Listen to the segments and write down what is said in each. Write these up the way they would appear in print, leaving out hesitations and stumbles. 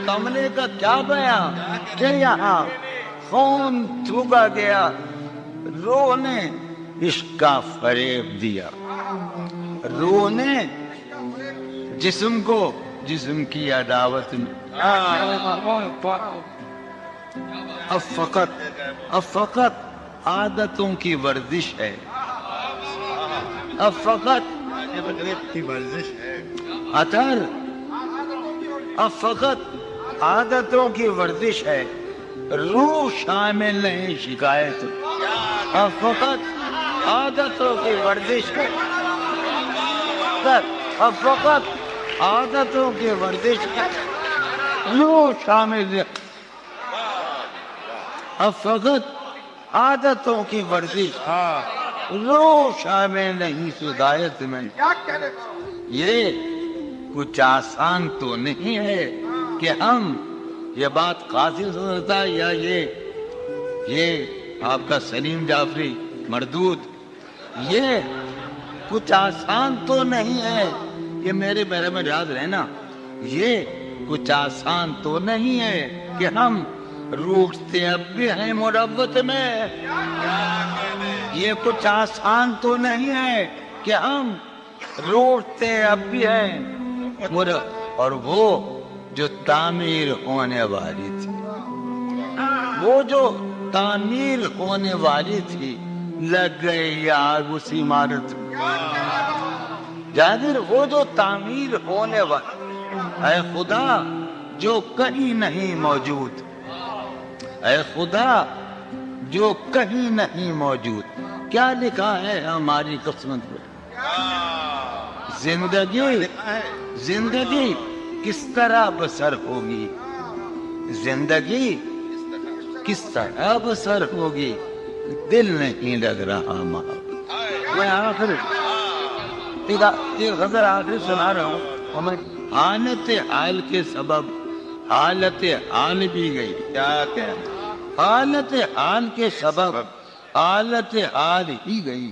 کملے کا کیا بیان کہ یہاں خون تھوکا گیا، روح نے عشق کا فریب دیا، روح نے جسم کو جسم کی عداوت میں. اب فقط عادتوں کی ورزش ہے، اب فقط اطہر، اب فقط عادتوں کی ورزش ہے، روح شامل نہیں شکایت. اب فقط عادتوں کی ورزش ہے، اب فقط عادتوں کی ورزش ہے، روح شامل نہیں. اب فقط عادتوں کی ورزش، روح شامل نہیں ہدایت میں. یہ کچھ آسان تو نہیں ہے کہ ہم یہ بات قاصر سمجھتا ہے یا یہ آپ کا سلیم جعفری مردود، یہ کچھ آسان تو نہیں ہے. یہ میرے بارے میں یاد رہنا، یہ کچھ آسان تو نہیں ہے کہ ہم روٹتے اب بھی ہیں مروت میں. یہ کچھ آسان تو نہیں ہے کہ ہم روٹتے اب بھی ہیں اور وہ جو تعمیر ہونے والی تھی، وہ جو تعمیر ہونے والی تھی لگ گئی آگ اس عمارت میں. جابر وہ جو تعمیر ہونے والی، اے خدا جو کہیں نہیں موجود، اے خدا جو کہیں نہیں موجود، کیا لکھا ہے ہماری قسمت میں؟ زندگی کس طرح بسر ہوگی، زندگی کس طرح بسر ہوگی، دل نہیں لگ رہا ماں. میں آخر ایک غزل آخر سنا رہا ہوں. حالت حال کے سبب حالت حال بھی گئی. کیا کہ حالت حال کے سبب حالت حال ہی گئی،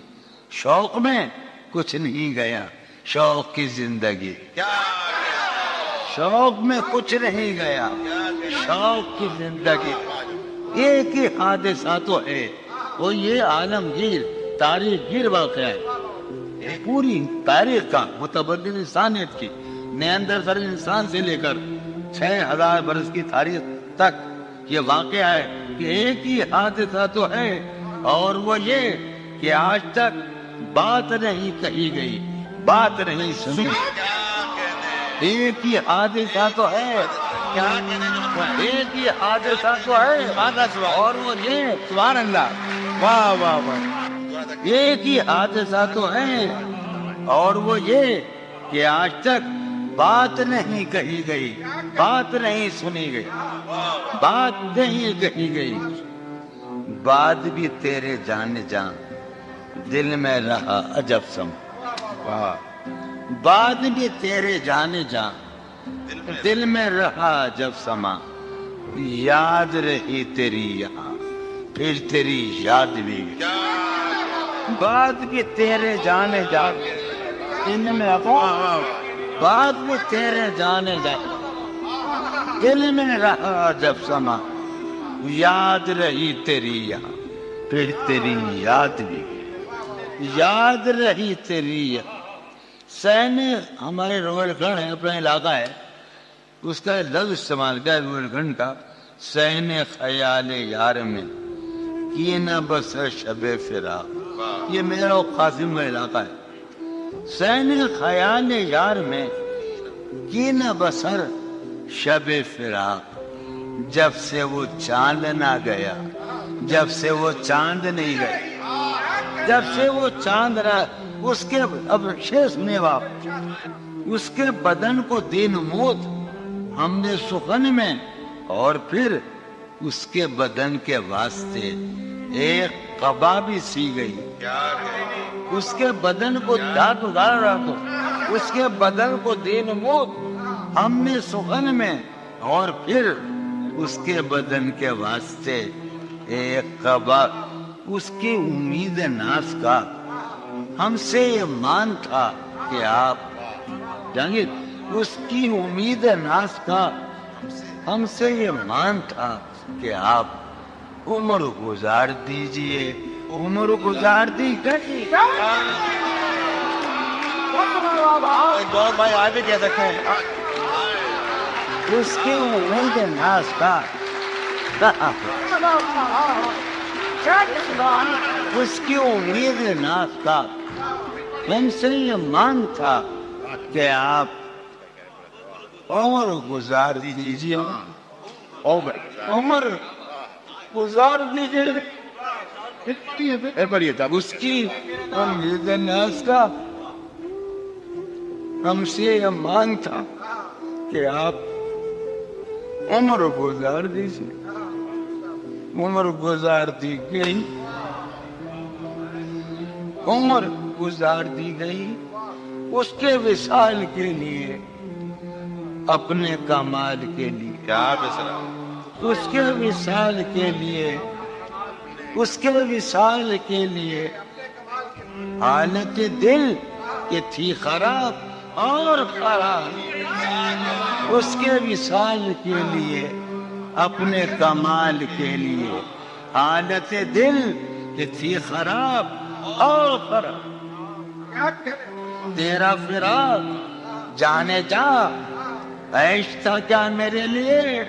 شوق میں کچھ نہیں گیا، شوق کی زندگی. شوق میں کچھ نہیں گیا، شوق کی زندگی. ایک ہی حادثہ تو ہے، وہ یہ عالمگیر تاریخ گیر واقعہ ہے، پوری تاریخ کا متبدل انسانیت کی، نیاندرتال انسان سے لے کر 6000 برس کی تاریخ تک یہ واقعہ ہے کہ ایک ہی حادثہ تو ہے، اور وہ یہ کہ آج تک بات نہیں کہی گئی، بات نہیں سنی. ایک ہی حادثہ تو ہے، ایک ہی حادثہ تو ہے، اور وہ یہ سبحان اللہ، واہ واہ واہ، ایک ہی حادثہ تو ہے اور وہ یہ کہ آج تک بات نہیں کہی گئی، بات نہیں سنی گئی، بات نہیں کہی گئی. بات بھی تیرے جان جان دل میں رہا عجب سم. بات بھی تیرے جان جان دل میں رہا عجب سما. یاد رہی تیری یہاں پھر تیری یاد بھی. بات بھی تیرے جان جان دل میں رہا، بات بھی تیرے جان جان دل میں رہا عجب سما. یاد رہی تیری یہاں پھر تیری یاد بھی، یاد رہی تیری یہاں. سین ہمارے روہیل کھنڈ ہے، اپنا علاقہ ہے، اس کا لفظ استعمال کیا روہیل کھنڈ کا. سین خیال یار میں کی نہ بسر شب فراق. یہ میرا قاسم کا علاقہ ہے. سین خیال یار میں کی نہ بسر شب فراق. جب سے وہ چاند نہ گیا، جب سے وہ چاند نہیں گیا، جب سے وہ چاند رہا، اس کے اب شعر سنے باپ، اس کے بدن کو دے نمود ہم نے سخن میں، اور پھر اس کے بدن کے واسطے ایک قبا بھی سی گئی. اس کے بدن کو داد ادار رہا تو اس کے بدن کو دے نمود ہم نے سخن میں، اور پھر اس کے بدن کے واسطے ایک قبا. اس کی امید ناز کا ہم سے یہ مان تھا کہ آپ جانگیر، اس کی امید ناز کا ہم سے یہ مان تھا کہ آپ عمر گزار دیجئے. عمر گزار دی گئی. گور بھائی آج بھی کہہ سکتے ہیں. اس کی امید ناز کا اس کی امید ناز کا ہم سے یہ مان تھا کہ آپ عمر گزار دیجیے. عمر گزار دیجیے. اس کی امید ناز کا ہم سے یہ مان تھا کہ آپ عمر گزار دیجیے. عمر گزار دی گئی. عمر گزار دی گئی اس کے وصال کے لیے, اپنے کمال کے لیے. اس کے وصال کے لیے, اس کے وصال کے لیے حالت دل کہ تھی خراب اور خراب. اس کے وصال کے لیے, اپنے کمال کے لیے حالت دل کہ تھی خراب اور خراب. تیرا فراق جانے جا عیش تھا کیا میرے لیے,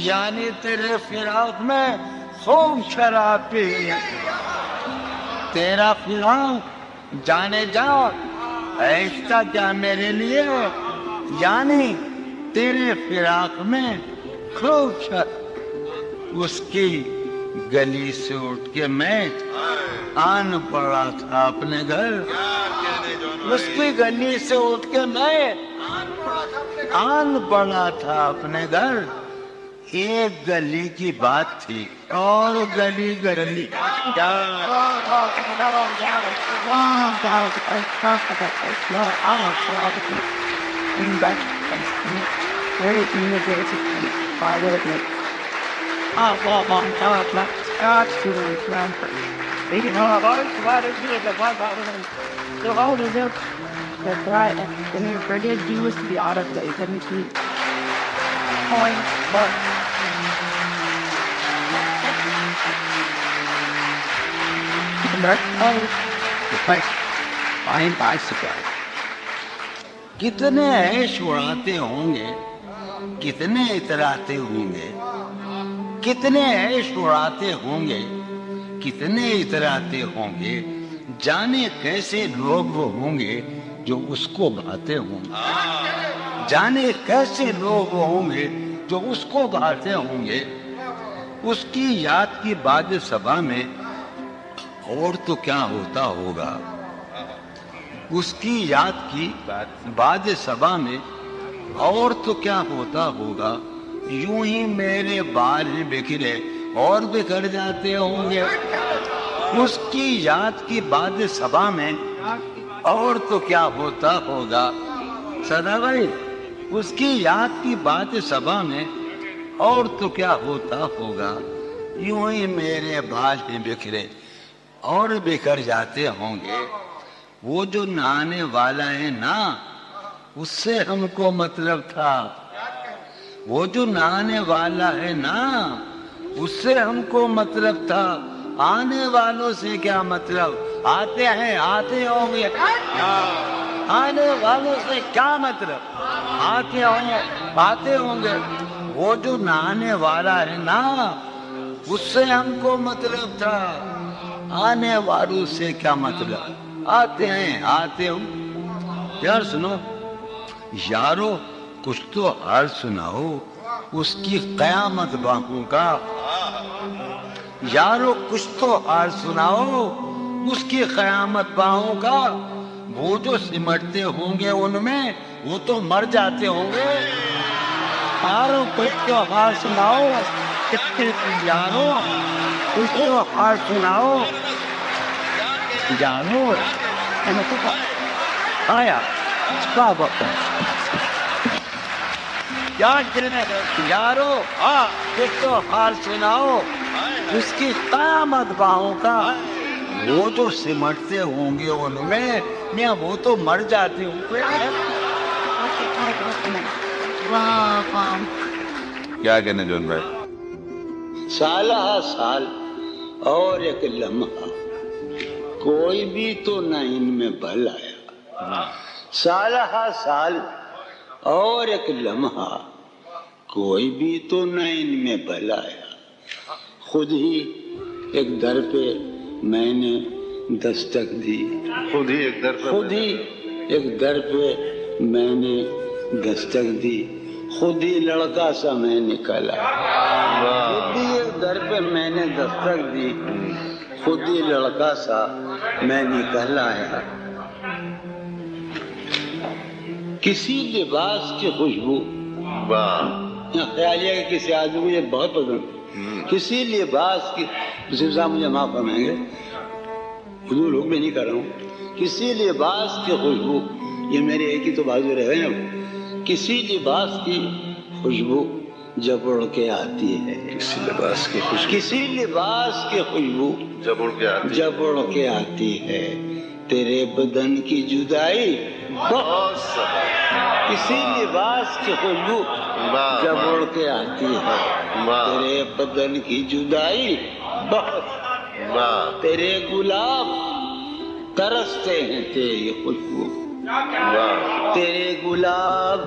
یعنی تیرے فراق میں خوب شراب پی. تیرا فراق جانے جا عیش تھا کیا میرے لیے, یعنی تیرے فراق میں خوب شراب. اس کی گلی سے اٹھ کے میں آن پڑا تھا اپنے گھر. اس کی گلی سے اٹھ کے میں آن پڑا تھا اپنے گھر. ایک گلی کی بات تھی اور گلی گلی کتنے عیش اڑاتے ہوں گے, کتنے اتراتے ہوں گے, کتنے عیش اڑاتے ہوں گے, کتنے اتراتے ہوں گے. جانے کیسے لوگ وہ ہوں گے جو اس کو بھاتے ہوں گے. جانے کیسے لوگ وہ ہوں گے جو اس کو بھاتے ہوں گے. اس کی یاد کی باد صبا میں اور تو کیا ہوتا ہوگا. اس کی یاد کی باد صبا میں اور تو کیا ہوتا ہوگا. یوں ہی میرے بال بکھرے اور بکھر جاتے ہوں گے. اس کی یاد کی باد صبا میں اور تو کیا ہوتا ہوگا. سدا بھائی, اس کی یاد کی باد صبا میں اور تو کیا ہوتا ہوگا. یوں ہی میرے بال بکھرے اور بکھر جاتے ہوں گے. وہ جو نہانے والا ہے نا, اس سے ہم کو مطلب تھا. وہ جو نہانے والا ہے نا, اس سے ہم کو مطلب تھا. آنے والوں سے کیا مطلب, آتے ہیں آتے ہوں گے. آنے والوں سے کیا مطلب, آتے ہوں گے آتے ہوں گے. وہ جو نہانے والا ہے نا, اس سے ہم کو مطلب تھا. آنے والوں سے کیا مطلب, آتے ہیں آتے ہوں. یار سنو یارو, کچھ تو حال سناؤ اس کی قیامت باقوں کا. یارو کچھ تو حال سناؤ اس کی قیامت باہوں کا. وہ جو سمٹتے ہوں گے ان میں وہ تو مر جاتے ہوں گے. یارو کچھ تو حال سناؤ, یارو کچھ تو حال سناؤ. یارو آیا یارو کچھ تو حال سناؤ اس کی قیامت باہوں کا. وہ جو سمٹتے ہوں گے ان میں وہ تو مر جاتے ہوں گے. کیا کہنے جون بھائی؟ سالہ سال اور ایک لمحہ کوئی بھی تو نہ ان میں بھل آیا. سالہ سال اور ایک لمحہ کوئی بھی تو نہ ان میں بھل آیا. خود ہی ایک در پہ میں نے دستک دی. خود ہی ایک در خود ہی ایک در پہ میں نے دستک دی. خود ہی لڑکا سا میں نکلا. خود ہی ایک در پہ میں نے دستک دی. خود ہی لڑکا سا میں نکل آیا. کسی لباس کی خوشبو، خیال ہے کہ کسی آدمی مجھے بہت پسند، کسی لباس کی، صرف صاحب مجھے معاف فرمائیں گے، حضور لوگ میں نہیں کر رہا ہوں، کسی لباس کی خوشبو، یہ میرے ایک ہی تو بازو رہے نا، کسی لباس کی خوشبو جب اڑ کے آتی ہے، کسی لباس کی خوشبو، کسی لباس کی خوشبو جب اڑ کے آتی، جب اڑ کے آتی ہے، تیرے بدن کی جدائی بہت، کسی لباس کی خوشبو جب اڑ کے آتی ہے، تیرے بدن کی جدائی بہت. تیرے گلاب ترستے ہیں تیری خوشبو، تیرے گلاب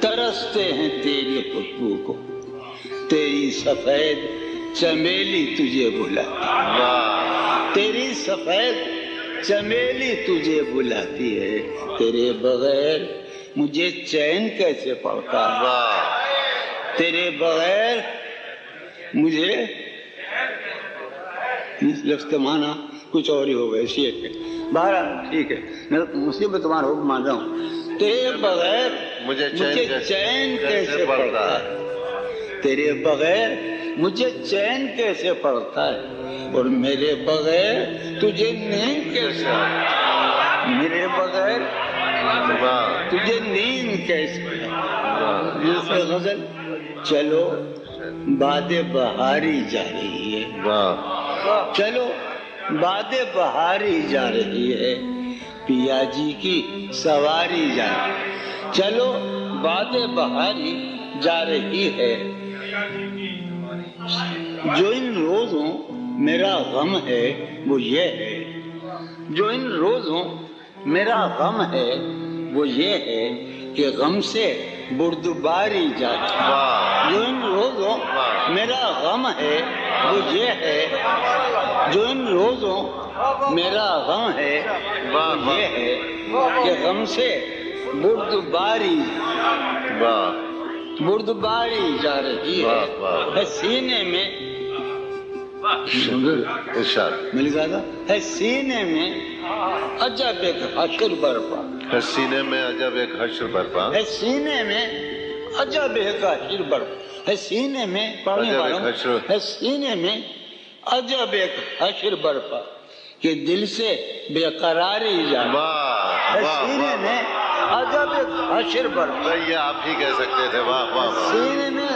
ترستے ہیں تیری خوشبو کو. تیری سفید چمیلی تجھے بلاتی، تیری سفید چمیلی تجھے بلاتی ہے. تیرے بغیر مجھے چین کیسے پڑتا ہے، تیرے بغیر مجھے، لفظ مانا کچھ اور ہی ہوگا، اسی ایک بہرحال ٹھیک ہے، میں مصیبت تمہارا حکم مان رہا ہوں. تیرے بغیر مجھے چین کیسے پڑتا ہے، تیرے بغیر مجھے چین کیسے پڑتا ہے، اور میرے بغیر تجھے نیند کیسے، میرے بغیر تجھے نیند کیسے. دوسرے غزل، چلو باد بہاری جا رہی ہے، چلو باد بہاری جا رہی ہے، پیا جی کی سواری جا رہی ہے. چلو باد بہاری جا رہی ہے. جو ان روزوں میرا غم ہے وہ یہ ہے، جو ان روزوں میرا غم ہے وہ یہ ہے کہ غم سے بردباری جاتی. جو ان روزوں میرا غم ہے وہ یہ ہے، جو ان روزوں میرا غم ہے وہ یہ ہے کہ غم سے بردباری جا رہی ہے. سینے میں میں لکھا تھا، ہے سینے میں عجب ایک حشر برپا، ہے سینے میں عجب ایک حشر برپا، ہے سینے میں عجب ایک حشر برپا، ہے سینے میں پڑھنے والوں، ہے سینے میں عجب ایک حشر برپا کہ دل سے بے قراری جانا. ہے سینے میں عجب ایک حشر برپا، یہ آپ ہی کہہ سکتے تھے. واہ واہ سینے میں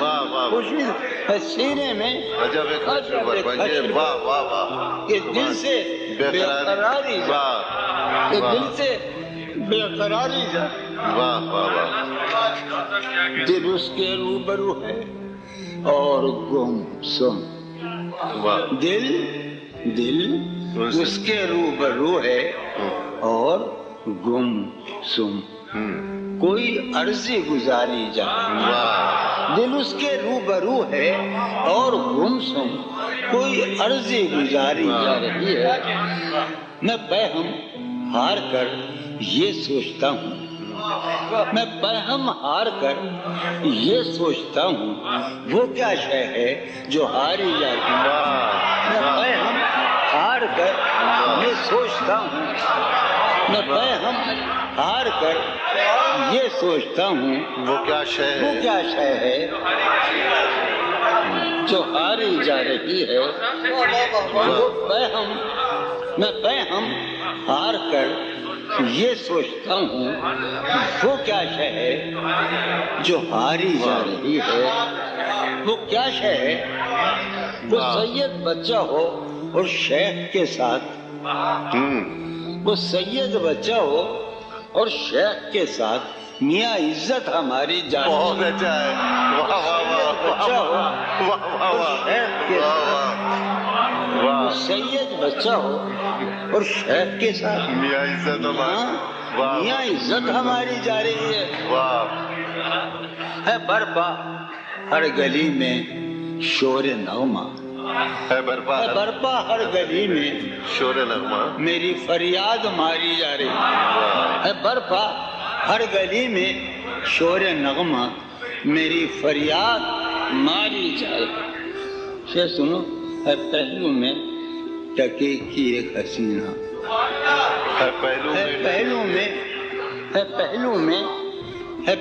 خوشی ہے، سینے میں عجب ایک حشر برپا، واہ واہ واہ کہ دل سے بے قراری جانا، کہ دل سے بے قراری جانا. واہ واہ واہ. دل اس کے روبرو ہے اور گم سم، دل اس کے روبرو ہے اور گم سم، کوئی عرضی گزاری جاتی. دل اس کے روبرو ہے اور گم سم، کوئی عرضی گزاری جا رہی ہے. میں بہم ہار کر یہ سوچتا ہوں، میں بہم ہار کر یہ سوچتا ہوں، وہ کیا شے ہے جو ہاری جاتی. میں بہم ہار کر یہ سوچتا ہوں، میں بہم ہار کر یہ سوچتا ہوں، وہ کیا شے ہے جو ہاری جا رہی ہے. وہ بہم، میں بہم ہار کر یہ سوچتا ہوں، وہ کیا شے ہے جو ہاری جا رہی ہے. وہ کیا شے ہے، وہ سید بچہ ہو اور شیخ کے ساتھ، وہ سید بچہ ہو اور شیخ کے ساتھ، میاں عزت ہماری جان. بہت اچھا ہے. بچہ ہو اور شیخ کے ساتھ، سید بچہ ہو اور شیخ کے ساتھ، میاں عزت میاں عزت ہماری جا رہی ہے. ہے برپا ہر گلی میں شور نغمہ، ہے برپا ہر گلی میں شور نغمہ، میری فریاد ماری جا رہی ہے. برپا ہر گلی میں شور نغمہ، میری فریاد ماری جا رہی ہے. سنو، ہے پہلو میں ٹکے کی ایک حسینہ، ہے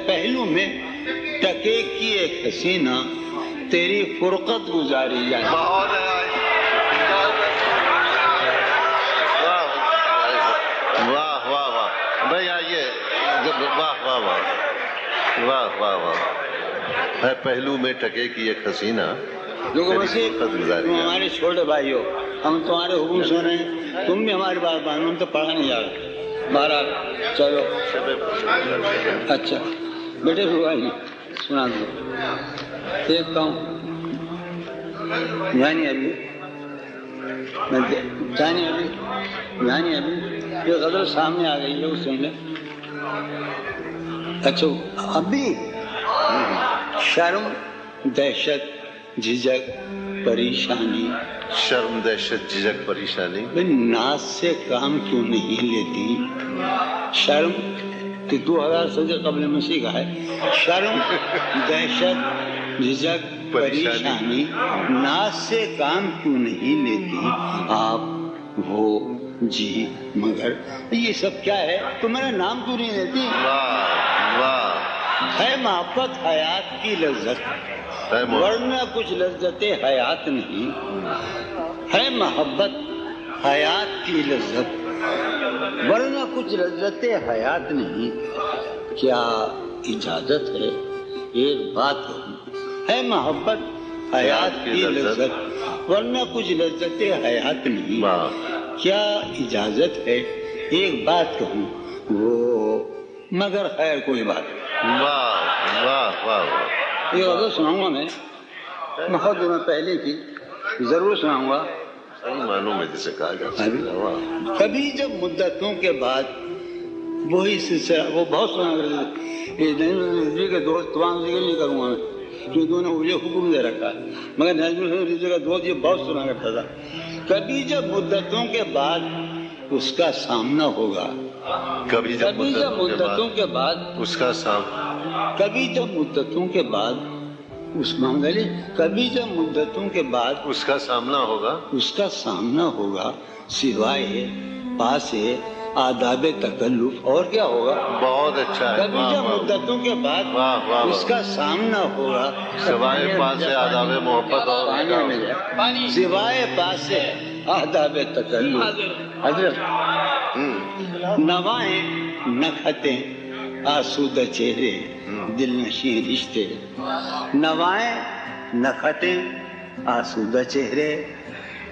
پہلو میں ٹکے کی ایک حسینہ، تیری فرقت گزاری جائے. واہ واہ واہ بھائی آئیے، واہ واہ واہ واہ واہ واہ. ہے پہلو میں ٹکے کی ایک حسینہ، تم ہمارے چھوٹے بھائی ہو، ہم تمہارے حکم سن رہے ہیں، تم بھی ہماری بات مانو. ہم تو پڑھا نہیں جا رہے. بہرحال چلو اچھا بیٹے بھائی سنا دو. دیکھتا ہوں جانی ابھی یہ غزل سامنے آ گئی ہے، وہ سن لیں. اچھا ابھی شرم دہشت جھجک پریشانی، شرم دہشت جھجک پریشانی، ناز سے کام کیوں نہیں لیتی؟ شرم کہ 2000 صدی قبل مسیح کا ہے. شرم دہشت جھجک پریشانی، ناز سے کام کیوں نہیں لیتی آپ ہو جی مگر. یہ سب کیا ہے؟ تمہارا نام کیوں نہیں لیتی؟ ہے محبت حیات کی لذت، ورنہ کچھ لذت حیات نہیں. ہے محبت حیات کی لذت، ورنہ کچھ لذت حیات نہیں. کیا اجازت ہے ایک بات کہوں؟ ہے محبت حیات کی لذت، ورنہ کچھ لذت حیات نہیں. کیا اجازت ہے ایک بات کہوں؟ وہ مگر خیر کوئی بات نہیں. یہ غزل سناؤں گا میں بہت دنوں پہلے کی، ضرور سناؤں گا. معنوں میں جسے کہا جاتا ہے کبھی جب مدتوں کے بعد وہی سلسلہ، وہ بہت سنا کرتے تھے کے دوست، تمام ذکر نہیں کروں گا میں کیونکہ انہوں نے مجھے حکم دے رکھا ہے، مگر نظم الحسن کا دوست یہ بہت سنا کرتا تھا. کبھی جب مدتوں کے بعد اس کا سامنا ہوگا، کبھی جب مدتوں کے بعد اس کا سامنا، کبھی جب مدتوں کے بعد اس منگلی، کبھی جب مدتوں کے بعد اس کا سامنا ہوگا، اس کا سامنا ہوگا سوائے پاس آداب تکلف اور کیا ہوگا؟ بہت اچھا ہے. کبھی جب مدتوں کے بعد اس کا سامنا ہوگا سوائے پاس آداب محبت اور سوائے پاس آداب تکلف. حضرت نوائیں نکھتیں آسودہ چہرے دل نشیں رشتے، نوائیں نکھتیں آسودہ چہرے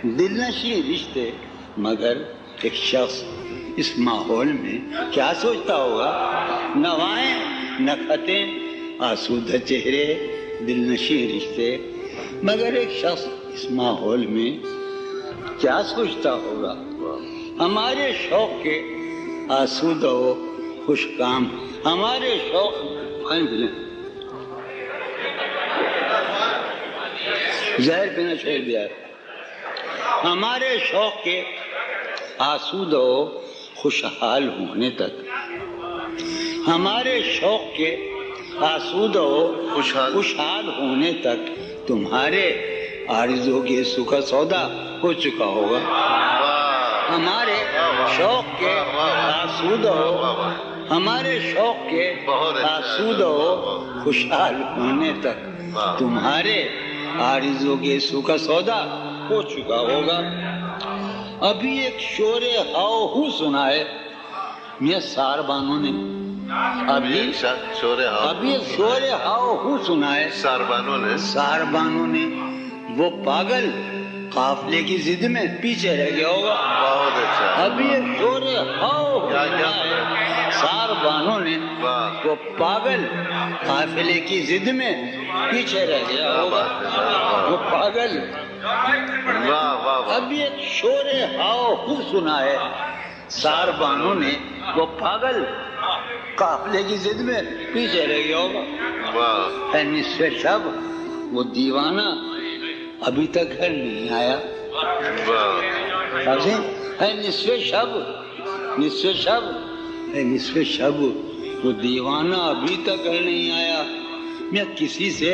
دل نشیں رشتے. مگر ایک شخص اس ماحول میں کیا سوچتا ہوگا؟ نوائیں نکھتیں آسودہ چہرے دل نشیں رشتے، مگر ایک شخص اس ماحول میں کیا سوچتا ہوگا؟ ہمارے شوق کے آسودہ و خوش کام، ہمارے شوق زہر پینا چھوڑ دیا ہے. ہمارے شوق کے آسودہ و خوشحال ہونے تک، ہمارے شوق کے آسودہ و خوشحال ہونے تک تمہارے آرزو کے سکھ سودا ہو چکا ہوگا. ہمارے شوق کے آسودہ ہو، ہمارے شوق کے آسودہ ہو خوشحال ہونے تک تمہارے آرزو کے سکھ سودا ہو چکا ہوگا. ابھی ایک شور ہاؤ ہو سنا ہے میاں ساربانوں نے، ابھی ایک شور ہاؤ ہو سنا ہے ساربانوں نے. وہ پاگل قافلے کی ضد میں پیچھے رہ گیا ہوگا. بہت اچھا. ابھی ایک شور ہاؤ ہو سنا ہے ساربانوں نے وہ پاگل قافلے کی ضد میں پیچھے رہ گیا ہوگا، وہ پاگل۔ اب یہ شور ہاؤ خوب سنا ہے، ساربانوں نے وہ پاگل قافلے کی ضد میں پیچھے رہ گیا ہوگا، اے نصف شب وہ دیوانہ ابھی تک گھر نہیں آیا، اے نصف شب، نصف شب، اے نصف شب وہ دیوانہ ابھی تک گھر نہیں آیا۔ میں کسی سے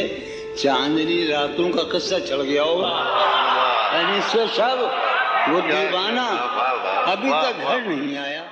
چاندنی راتوں کا قصہ چڑھ گیا ہوگا، اے نصف شب وہ دیوانہ ابھی تک گھر نہیں آیا۔